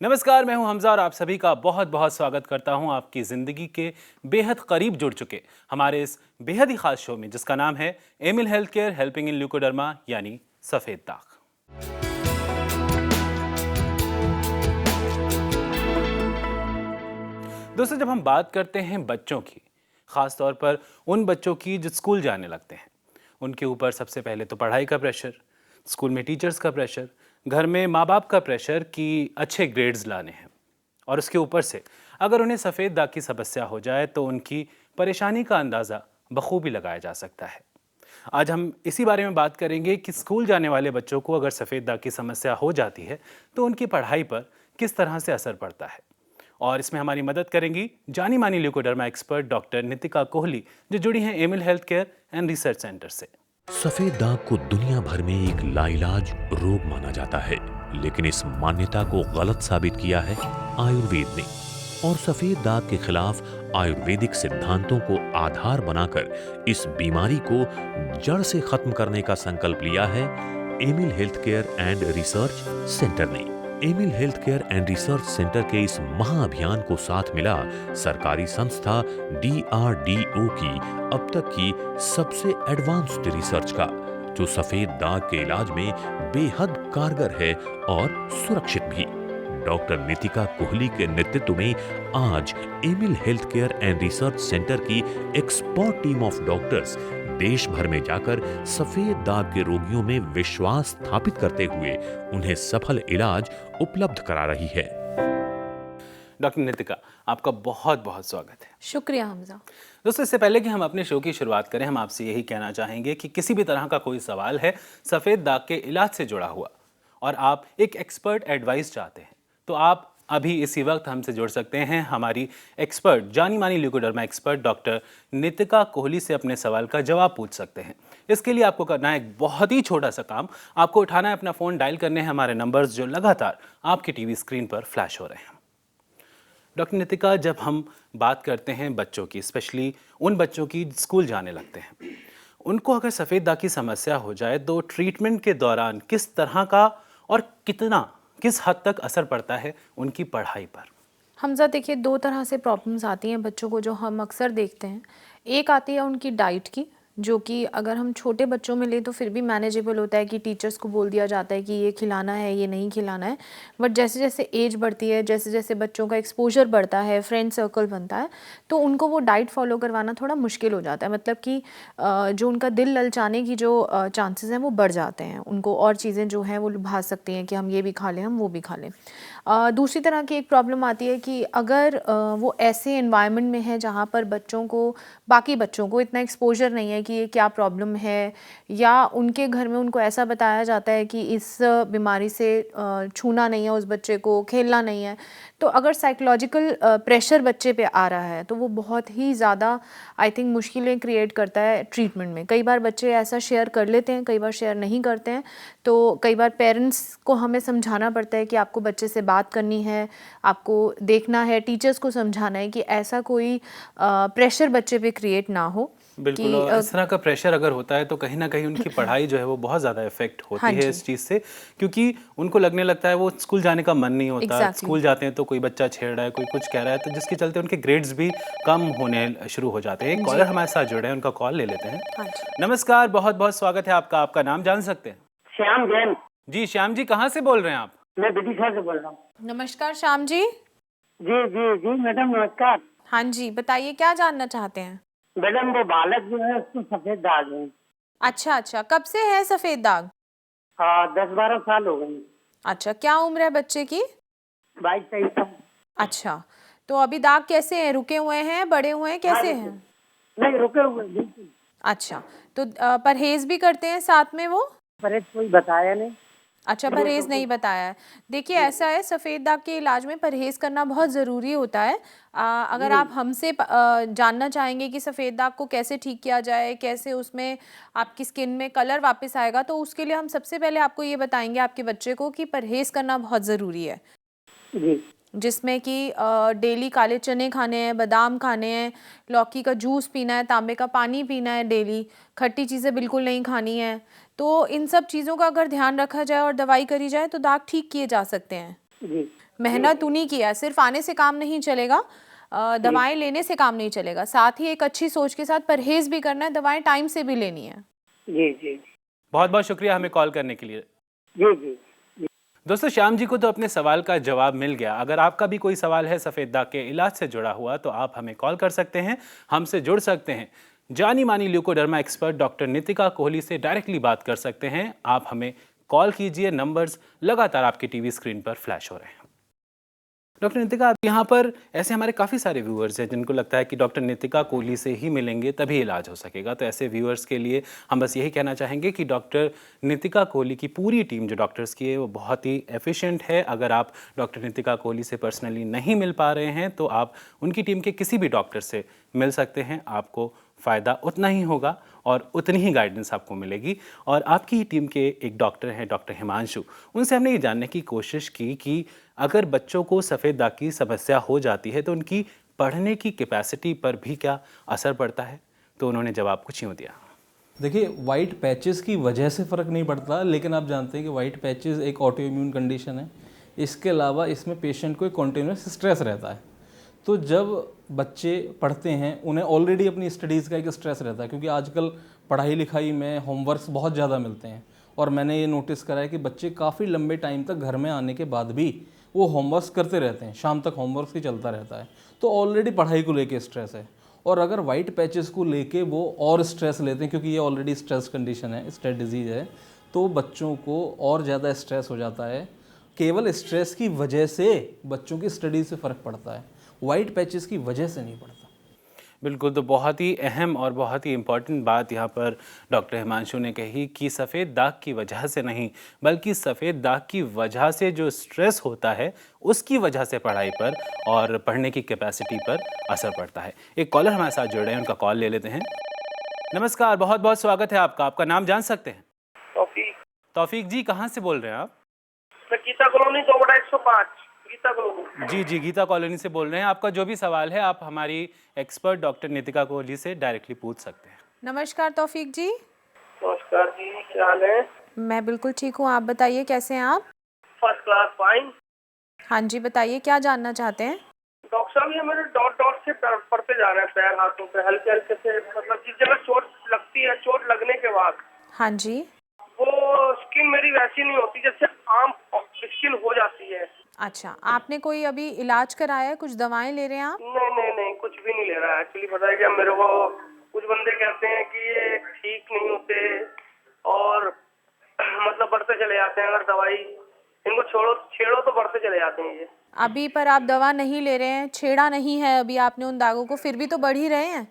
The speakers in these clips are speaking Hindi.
नमस्कार, मैं हूं हमजा और आप सभी का बहुत बहुत स्वागत करता हूं आपकी ज़िंदगी के बेहद करीब जुड़ चुके हमारे इस बेहद ही खास शो में, जिसका नाम है Emil health care helping in leucoderma, यानी सफ़ेद दाग। दोस्तों, जब हम बात करते हैं बच्चों की, ख़ास तौर पर उन बच्चों की जो स्कूल जाने लगते हैं, उनके ऊपर सबसे पहले तो पढ़ाई का प्रेशर, स्कूल में टीचर्स का प्रेशर, घर में माँ बाप का प्रेशर कि अच्छे ग्रेड्स लाने हैं, और उसके ऊपर से अगर उन्हें सफ़ेद दाग की समस्या हो जाए तो उनकी परेशानी का अंदाज़ा बखूबी लगाया जा सकता है। आज हम इसी बारे में बात करेंगे कि स्कूल जाने वाले बच्चों को अगर सफ़ेद दाग की समस्या हो जाती है तो उनकी पढ़ाई पर किस तरह से असर पड़ता है। और इसमें हमारी मदद करेंगी जानी मानी leucoderma expert doctor Nitika Kohli, जो जुड़ी हैं Amil health care and research centre से। सफेद दाग को दुनिया भर में एक लाइलाज रोग माना जाता है, लेकिन इस मान्यता को गलत साबित किया है आयुर्वेद ने। और सफेद दाग के खिलाफ आयुर्वेदिक सिद्धांतों को आधार बनाकर इस बीमारी को जड़ से खत्म करने का संकल्प लिया है Emil health care and research centre ने। Emil health care and research centre के इस महाअभियान को साथ मिला सरकारी संस्था DRDO की अब तक की सबसे एडवांस्ड रिसर्च का, जो सफेद दाग के इलाज में बेहद कारगर है और सुरक्षित भी। डॉक्टर नितिका कोहली के नेतृत्व में आज Amil health care and research centre की एक्सपर्ट टीम ऑफ डॉक्टर्स देश भर में जाकर सफेद दाग के रोगियों में विश्वास स्थापित करते हुए उन्हें सफल इलाज उपलब्ध करा रही है। डॉक्टर नितिका, आपका बहुत बहुत स्वागत है। शुक्रिया हमजा। दोस्तों, इससे पहले कि हम अपने शो की शुरुआत करें, हम आपसे यही कहना चाहेंगे कि किसी भी तरह का कोई सवाल है सफ़ेद दाग के इलाज से जुड़ा हुआ और आप एक एक्सपर्ट एडवाइस चाहते हैं, तो आप अभी इसी वक्त हमसे जुड़ सकते हैं। हमारी एक्सपर्ट जानी मानी leucoderma expert doctor Nitika Kohli से अपने सवाल का जवाब पूछ सकते हैं। इसके लिए आपको करना है एक बहुत ही छोटा सा काम। आपको उठाना है अपना फ़ोन, डायल करने हैं हमारे नंबर्स जो लगातार आपकी टीवी स्क्रीन पर फ्लैश हो रहे हैं। डॉक्टर नितिका, जब हम बात करते हैं बच्चों की, स्पेशली उन बच्चों की स्कूल जाने लगते हैं, उनको अगर सफ़ेद दाग की समस्या हो जाए तो ट्रीटमेंट के दौरान किस तरह का और किस हद तक असर पड़ता है उनकी पढ़ाई पर? हमजा, देखिए, दो तरह से प्रॉब्लम्स आती हैं बच्चों को जो हम अक्सर देखते हैं। एक आती है उनकी डाइट की, जो कि अगर हम छोटे बच्चों में लें तो फिर भी मैनेजेबल होता है कि टीचर्स को बोल दिया जाता है कि ये खिलाना है, ये नहीं खिलाना है। बट जैसे जैसे एज बढ़ती है, जैसे जैसे बच्चों का एक्सपोजर बढ़ता है, फ्रेंड सर्कल बनता है, तो उनको वो डाइट फॉलो करवाना थोड़ा मुश्किल हो जाता है। मतलब कि जो उनका दिल ललचाने की जो चांसेस हैं वो बढ़ जाते हैं। उनको और चीज़ें जो हैं वो लुभा सकती हैं कि हम ये भी खा लें, हम वो भी खा लें। दूसरी तरह की एक प्रॉब्लम आती है कि अगर वो ऐसे एनवायरनमेंट में है जहाँ पर बाकी बच्चों को इतना एक्सपोजर नहीं है कि ये क्या प्रॉब्लम है, या उनके घर में उनको ऐसा बताया जाता है कि इस बीमारी से छूना नहीं है, उस बच्चे को खेलना नहीं है, तो अगर साइकोलॉजिकल प्रेशर बच्चे पे आ रहा है तो वो बहुत ही ज़्यादा आई थिंक मुश्किलें क्रिएट करता है ट्रीटमेंट में। कई बार बच्चे ऐसा शेयर कर लेते हैं, कई बार शेयर नहीं करते हैं। तो कई बार पेरेंट्स को हमें समझाना पड़ता है कि आपको बच्चे से बात करनी है, आपको देखना है, टीचर्स को समझाना है कि ऐसा कोई प्रेशर बच्चे पे क्रिएट ना हो। बिल्कुल, और इस तरह का प्रेशर अगर होता है तो कहीं ना कहीं उनकी पढ़ाई जो है वो बहुत ज़्यादा इफेक्ट होती हाँ है इस चीज़ से, क्योंकि उनको लगने लगता है वो स्कूल जाने का मन नहीं होता। Exactly. स्कूल जाते हैं तो कोई बच्चा छेड़ रहा है, कोई कुछ कह रहा है, तो जिसके चलते उनके ग्रेड्स भी कम होने शुरू हो जाते हैं। एक कॉलर हमारे साथ जुड़े हैं, उनका कॉल ले लेते हैं। हाँ जी। नमस्कार, बहुत बहुत स्वागत है आपका। आपका नाम जान सकते हैं? श्याम जैन। जी श्याम जी, कहाँ से बोल रहे हैं आप? मैं विदिशा से बोल रहा हूँ। नमस्कार श्याम जी। जी जी जी मैडम, नमस्कार। हाँ जी, बताइए क्या जानना चाहते हैं? मैडम, वो बालक जो है उसको सफेद दाग है। अच्छा अच्छा, कब से है सफ़ेद दाग? 10-12 साल हो गए। अच्छा, क्या उम्र है बच्चे की? 22-23 साल। अच्छा, तो अभी दाग कैसे हैं? रुके हुए हैं, बड़े हुए हैं, कैसे हैं? नहीं, रुके हुए बिल्कुल। अच्छा, तो परहेज भी करते हैं साथ में वो? परहेज कोई बताया नहीं। अच्छा, परहेज नहीं बताया है। देखिए, ऐसा है, सफ़ेद दाग के इलाज में परहेज करना बहुत ज़रूरी होता है। अगर आप हमसे जानना चाहेंगे कि सफ़ेद दाग को कैसे ठीक किया जाए, कैसे उसमें आपकी स्किन में कलर वापस आएगा, तो उसके लिए हम सबसे पहले आपको ये बताएंगे आपके बच्चे को कि परहेज करना बहुत ज़रूरी है। जी जिसमें कि डेली काले चने खाने हैं, बादाम खाने हैं, लौकी का जूस पीना है, तांबे का पानी पीना है डेली, खट्टी चीज़ें बिल्कुल नहीं खानी है। तो इन सब चीज़ों का अगर ध्यान रखा जाए और दवाई करी जाए तो दाग ठीक किए जा सकते हैं। जी मेहनत उन्हीं की है, सिर्फ आने से काम नहीं चलेगा, दवाएं लेने से काम नहीं चलेगा, साथ ही एक अच्छी सोच के साथ परहेज भी करना है, दवाएं टाइम से भी लेनी है। जी जी बहुत बहुत शुक्रिया हमें कॉल करने के लिए। जी जी दोस्तों, श्याम जी को तो अपने सवाल का जवाब मिल गया। अगर आपका भी कोई सवाल है सफ़ेद दाग के इलाज से जुड़ा हुआ तो आप हमें कॉल कर सकते हैं, हमसे जुड़ सकते हैं। जानी मानी leucoderma expert doctor Nitika Kohli से डायरेक्टली बात कर सकते हैं। आप हमें कॉल कीजिए, नंबर्स लगातार आपकी टीवी स्क्रीन पर फ्लैश हो रहे हैं। डॉक्टर नितिका, आप यहाँ पर ऐसे हमारे काफ़ी सारे व्यूअर्स हैं जिनको लगता है कि डॉक्टर नितिका कोहली से ही मिलेंगे तभी इलाज हो सकेगा। तो ऐसे व्यूअर्स के लिए हम बस यही कहना चाहेंगे कि डॉक्टर नितिका कोहली की पूरी टीम जो डॉक्टर्स की है वो बहुत ही एफिशिएंट है। अगर आप डॉक्टर नितिका कोहली से पर्सनली नहीं मिल पा रहे हैं तो आप उनकी टीम के किसी भी डॉक्टर से मिल सकते हैं। आपको फ़ायदा उतना ही होगा और उतनी ही गाइडेंस आपको मिलेगी। और आपकी ही टीम के एक डॉक्टर हैं, डॉक्टर हिमांशु, उनसे हमने ये जानने की कोशिश की कि अगर बच्चों को सफ़ेद दाग की समस्या हो जाती है तो उनकी पढ़ने की कैपेसिटी पर भी क्या असर पड़ता है। तो उन्होंने जवाब कुछ यूँ दिया। देखिए, वाइट पैचेस की वजह से फ़र्क नहीं पड़ता, लेकिन आप जानते हैं कि वाइट पैचेस एक ऑटो इम्यून कंडीशन है। इसके अलावा इसमें पेशेंट को एक कॉन्टिन्यूस स्ट्रेस रहता है। तो जब बच्चे पढ़ते हैं उन्हें ऑलरेडी अपनी स्टडीज़ का एक स्ट्रेस रहता है, क्योंकि आजकल पढ़ाई लिखाई में होमवर्क्स बहुत ज़्यादा मिलते हैं। और मैंने ये नोटिस करा है कि बच्चे काफ़ी लंबे टाइम तक घर में आने के बाद भी वो होमवर्क्स करते रहते हैं, शाम तक होमवर्क्स ही चलता रहता है। तो ऑलरेडी पढ़ाई को लेके स्ट्रेस है, और अगर वाइट पैचेस को लेके वो और स्ट्रेस लेते हैं, क्योंकि ये ऑलरेडी स्ट्रेस कंडीशन है, स्ट्रेस डिजीज़ है, तो बच्चों को और ज़्यादा स्ट्रेस हो जाता है। केवल स्ट्रेस की वजह से बच्चों की स्टडी से फ़र्क पड़ता है, वाइट पैचेस की वजह से नहीं पड़ता। बिल्कुल, तो बहुत ही अहम और बहुत ही इम्पॉर्टेंट बात यहाँ पर डॉक्टर हिमांशु ने कही कि सफ़ेद दाग की वजह से नहीं, बल्कि सफ़ेद दाग की वजह से जो स्ट्रेस होता है उसकी वजह से पढ़ाई पर और पढ़ने की कैपेसिटी पर असर पड़ता है। एक कॉलर हमारे साथ जुड़ रहे हैं, उनका कॉल ले लेते हैं। नमस्कार, बहुत बहुत स्वागत है आपका। आपका नाम जान सकते हैं? तौफीक। तौफीक जी, कहाँ से बोल रहे हैं आप? मैं गीता कॉलोनी 2/105 गीता कॉलोनी। जी जी, गीता कॉलोनी से बोल रहे हैं। आपका जो भी सवाल है आप हमारी एक्सपर्ट डॉक्टर नितिका कोहली से डायरेक्टली पूछ सकते हैं। नमस्कार तौफीक जी। नमस्कार जी, क्या हाल है? मैं बिल्कुल ठीक हूँ, आप बताइए कैसे हैं आप? First class, fine. हाँ जी, बताइए क्या जानना चाहते हैं? डॉक्टर साहब, ये मेरे डॉट डॉट से पड़ते जा रहे हैं पैर हाथों पे, हल्के हल्के से, मतलब जिस जगह चोट लगती है, चोट लगने के बाद हाँ जी। वो स्किन मेरी वैसी नहीं होती जैसे आम स्किन हो जाती है। अच्छा, आपने कोई अभी इलाज कराया है, कुछ दवाएं ले रहे हैं आप? नहीं नहीं नहीं, कुछ भी नहीं ले रहा है। एक्चुअली पता है क्या, मेरे को कुछ बंदे कहते हैं कि ये ठीक नहीं होते और मतलब बढ़ते चले जाते हैं, अगर दवाई इनको छोड़ो छेड़ो तो बढ़ते चले जाते हैं ये। अभी पर आप दवा नहीं ले रहे हैं, छेड़ा नहीं है अभी आपने उन दागों को, फिर भी तो बढ़ ही रहे हैं।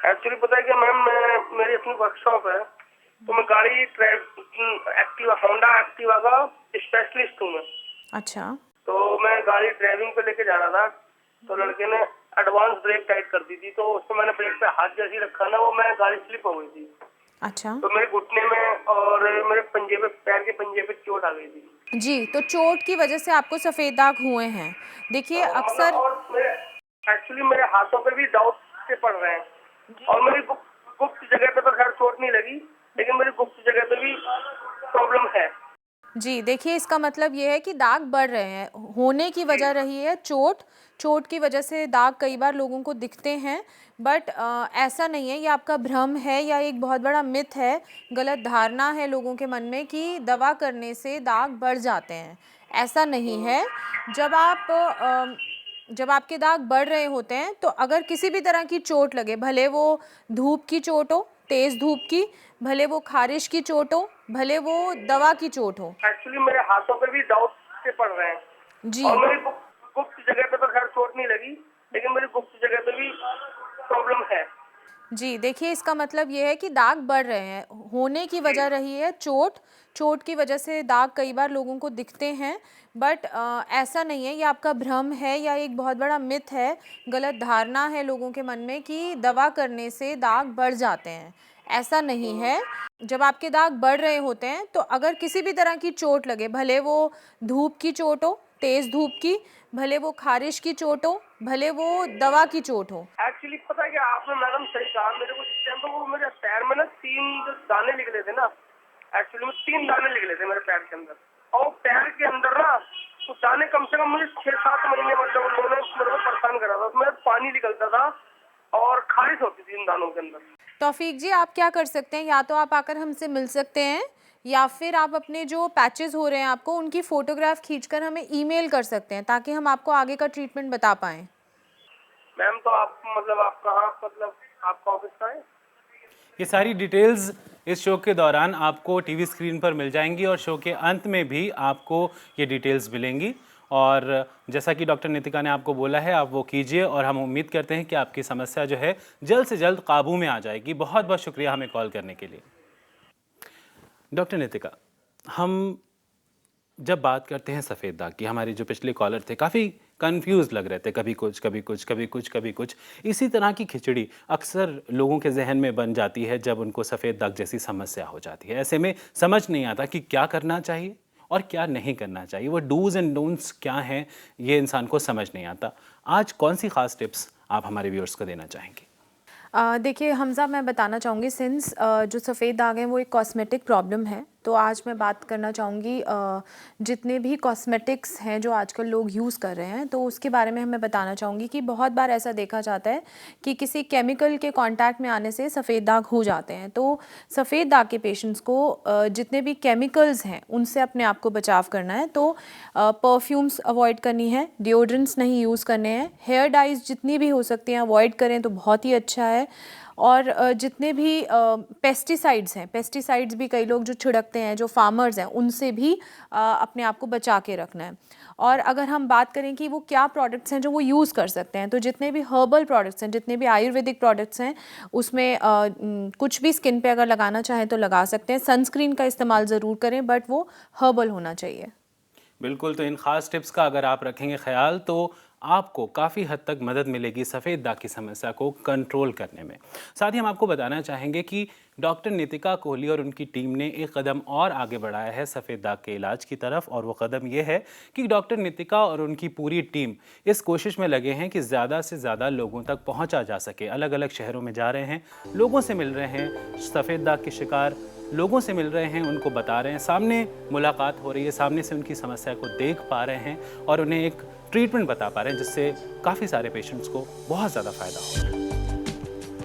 एक्चुअली पता है क्या मैम, मैं मेरी अपनी वर्कशॉप है, तो मैं गाड़ी एक्टिवा, होंडा एक्टिवा का स्पेशलिस्ट हूँ मैं। अच्छा। तो मैं गाड़ी ड्राइविंग पे लेके जा रहा था, तो लड़के ने एडवांस ब्रेक टाइट कर दी थी, तो उसको मैंने ब्रेक पे हाथ जैसे ही रखा ना, वो मैं गाड़ी स्लिप हो गई थी। अच्छा तो मेरे घुटने में और मेरे पंजे पे, पैर के पंजे पे चोट आ गई थी जी, तो चोट की वजह से आपको सफ़ेद दाग हुए हैं। देखिए अक्सर और एक्चुअली मेरे हाथों पे भी डाउट से पड़ रहे हैं, और मेरी गुप्त जगह पे तो खैर चोट नहीं लगी, लेकिन मेरी गुप्त जगह पे भी प्रॉब्लम है। जी, देखिए इसका मतलब ये है कि दाग बढ़ रहे हैं, होने की वजह रही है चोट की वजह से दाग कई बार लोगों को दिखते हैं, बट ऐसा नहीं है, ये आपका भ्रम है या एक बहुत बड़ा मिथ है, गलत धारणा है लोगों के मन में कि दवा करने से दाग बढ़ जाते हैं। ऐसा नहीं है। जब आपके दाग बढ़ रहे होते हैं तो अगर किसी भी तरह की चोट लगे, भले वो धूप की चोट हो, तेज़ धूप की, भले वो खारिश की चोट हो, भले वो दवा की चोट हो। एक्चुअली मेरे हाथों पे भी डाउट से पड़ रहे हैं जी और मेरी गुप्त जगह पे तो खैर चोट नहीं लगी, लेकिन मेरी गुप्त जगह पे भी प्रॉब्लम है। जी, देखिए इसका मतलब ये है कि दाग बढ़ रहे हैं, होने की वजह रही है चोट की वजह से दाग कई बार लोगों को दिखते हैं, बट ऐसा नहीं है, ये आपका भ्रम है या एक बहुत बड़ा मिथ है, गलत धारणा है लोगों के मन में कि दवा करने से दाग बढ़ जाते हैं। ऐसा नहीं है। जब आपके दाग बढ़ रहे होते हैं तो अगर किसी भी तरह की चोट लगे, भले वो धूप की चोट हो, तेज़ धूप की, भले वो खारिश की चोट हो, भले वो दवा की चोट हो। एक्चुअली पता है क्या, आपने मैडम सही कहा, मेरे को इस टाइम तो वो मेरे पैर में ना 3 जो दाने निकले थे ना, एक्चुअली में 3 दाने निकले थे मेरे पैर के अंदर, और पैर के अंदर ना तो जाने कम से कम मुझे 6-7 महीने मतलब उन्होंने मेरे को परेशान करा था। उसमें पानी निकलता था और खारिश होती थी इन दानों के अंदर। तौफीक जी, आप क्या कर सकते हैं, या तो आप आकर हमसे मिल सकते हैं या फिर आप अपने जो पैचेस हो रहे हैं आपको उनकी फ़ोटोग्राफ खींचकर हमें ईमेल कर सकते हैं ताकि हम आपको आगे का ट्रीटमेंट बता पाएँ। मैम तो आप मतलब आप कहाँ मतलब आपका ऑफिस कहाँ है? ये सारी डिटेल्स इस शो के दौरान आपको टीवी स्क्रीन पर मिल जाएंगी और शो के अंत में भी आपको ये डिटेल्स मिलेंगी। और जैसा कि डॉक्टर नितिका ने आपको बोला है, आप वो कीजिए और हम उम्मीद करते हैं कि आपकी समस्या जो है जल्द से जल्द काबू में आ जाएगी। बहुत बहुत शुक्रिया हमें कॉल करने के लिए। डॉक्टर नितिका, हम जब बात करते हैं सफ़ेद दाग की, हमारे जो पिछले कॉलर थे काफ़ी कंफ्यूज लग रहे थे, कभी कुछ कभी कुछ कभी कुछ कभी कुछ। इसी तरह की खिचड़ी अक्सर लोगों के जहन में बन जाती है जब उनको सफ़ेद दाग जैसी समस्या हो जाती है। ऐसे में समझ नहीं आता कि क्या करना चाहिए और क्या नहीं करना चाहिए, वो डूज़ एंड डोंट्स क्या हैं, ये इंसान को समझ नहीं आता। आज कौन सी ख़ास टिप्स आप हमारे व्यूअर्स को देना चाहेंगे? देखिए हमज़ा, मैं बताना चाहूँगी सिंस जो सफ़ेद दाग हैं वो एक कॉस्मेटिक प्रॉब्लम है, तो आज मैं बात करना चाहूँगी जितने भी कॉस्मेटिक्स हैं जो आजकल लोग यूज़ कर रहे हैं, तो उसके बारे में मैं बताना चाहूँगी कि बहुत बार ऐसा देखा जाता है कि किसी केमिकल के कांटेक्ट में आने से सफ़ेद दाग हो जाते हैं। तो सफ़ेद दाग के पेशेंट्स को जितने भी केमिकल्स हैं उनसे अपने आप को बचाव करना है। तो परफ्यूम्स अवॉइड करनी है, डिओड्रेंट्स नहीं यूज़ करने हैं, हेयर डाइज जितनी भी हो सकती हैं अवॉइड करें तो बहुत ही अच्छा है। और जितने भी पेस्टिसाइड्स हैं, पेस्टिसाइड्स भी कई लोग जो छिड़कते हैं, जो फार्मर्स हैं, उनसे भी अपने आप को बचा के रखना है। और अगर हम बात करें कि वो क्या प्रोडक्ट्स हैं जो वो यूज़ कर सकते हैं, तो जितने भी हर्बल प्रोडक्ट्स हैं, जितने भी आयुर्वेदिक प्रोडक्ट्स हैं, उसमें कुछ भी स्किन पे अगर लगाना चाहें तो लगा सकते हैं। सनस्क्रीन का इस्तेमाल ज़रूर करें, बट वो हर्बल होना चाहिए। बिल्कुल, तो इन ख़ास टिप्स का अगर आप रखेंगे ख्याल तो आपको काफ़ी हद तक मदद मिलेगी सफ़ेद दाग की समस्या को कंट्रोल करने में। साथ ही हम आपको बताना चाहेंगे कि डॉक्टर नितिका कोहली और उनकी टीम ने एक कदम और आगे बढ़ाया है सफ़ेद दाग के इलाज की तरफ, और वो कदम ये है कि डॉक्टर नितिका और उनकी पूरी टीम इस कोशिश में लगे हैं कि ज़्यादा से ज़्यादा लोगों तक पहुँचा जा सके। अलग अलग शहरों में जा रहे हैं, लोगों से मिल रहे हैं, सफ़ेद दाग के शिकार लोगों से मिल रहे हैं, उनको बता रहे हैं, सामने मुलाकात हो रही है, सामने से उनकी समस्या को देख पा रहे हैं और उन्हें एक ट्रीटमेंट बता पा रहे हैं जिससे काफ़ी सारे पेशेंट्स को बहुत ज़्यादा फ़ायदा हो रहा है।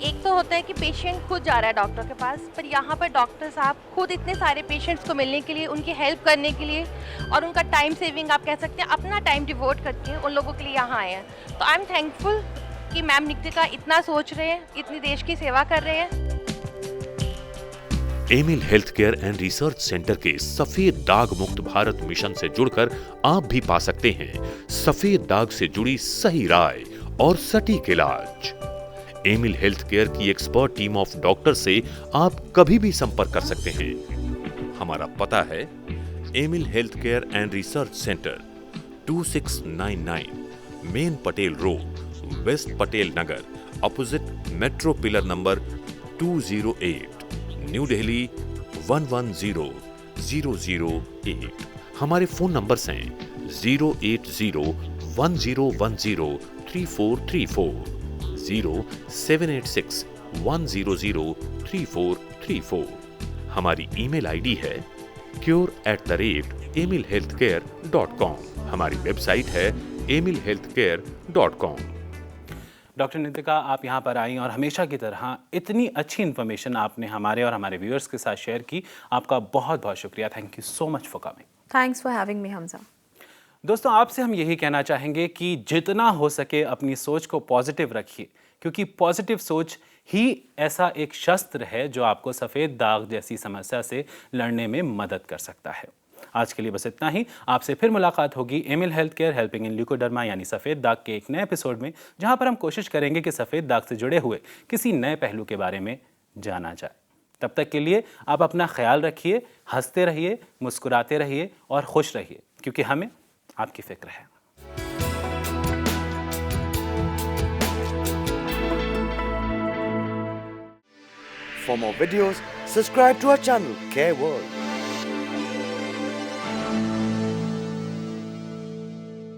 एक तो होता है कि पेशेंट खुद जा रहा है डॉक्टर के पास, पर यहाँ पर डॉक्टर साहब खुद इतने सारे पेशेंट्स को मिलने के लिए, उनकी हेल्प करने के लिए और उनका टाइम सेविंग आप कह सकते हैं, अपना टाइम डिवोट करके उन लोगों के लिए यहाँ आए हैं। तो आई एम थैंकफुल कि मैम नितिका इतना सोच रहे हैं, इतनी देश की सेवा कर रहे हैं। Amil health care and research centre के सफेद दाग मुक्त भारत मिशन से जुड़कर आप भी पा सकते हैं सफेद दाग से जुड़ी सही राय और सटीक इलाज। एमिल हेल्थ केयर की एक्सपर्ट टीम ऑफ डॉक्टर से आप कभी भी संपर्क कर सकते हैं। हमारा पता है Emil health care and research centre, 2699 main Patel road, west Patel Nagar, opposite metro pillar number 208, new Delhi 110008। हमारे फोन नंबर्स हैं 08010103434, 078610033434। हमारी ईमेल आईडी है cure@emilhealthcare.com। हमारी वेबसाइट है emilhealthcare.com। डॉक्टर नितिका, आप यहाँ पर आई और हमेशा की तरह इतनी अच्छी इन्फॉर्मेशन आपने हमारे और हमारे व्यूअर्स के साथ शेयर की। आपका बहुत बहुत शुक्रिया। Thank you so much for coming. Thanks for having me Hamza. दोस्तों, आपसे हम यही कहना चाहेंगे कि जितना हो सके अपनी सोच को पॉजिटिव रखिए, क्योंकि पॉजिटिव सोच ही ऐसा एक शस्त्र है जो आपको सफ़ेद दाग जैसी समस्या से लड़ने में मदद कर सकता है। आज के लिए बस इतना ही। आपसे फिर मुलाकात होगी Amil health care helping in leucoderma यानी सफ़ेद दाग के एक नए एपिसोड में, जहां पर हम कोशिश करेंगे कि सफ़ेद दाग से जुड़े हुए किसी नए पहलू के बारे में जाना जाए। तब तक के लिए आप अपना ख्याल रखिए, हंसते रहिए, मुस्कुराते रहिए और खुश रहिए, क्योंकि हमें आपकी फिक्र है। For more videos, subscribe to our channel, Care World.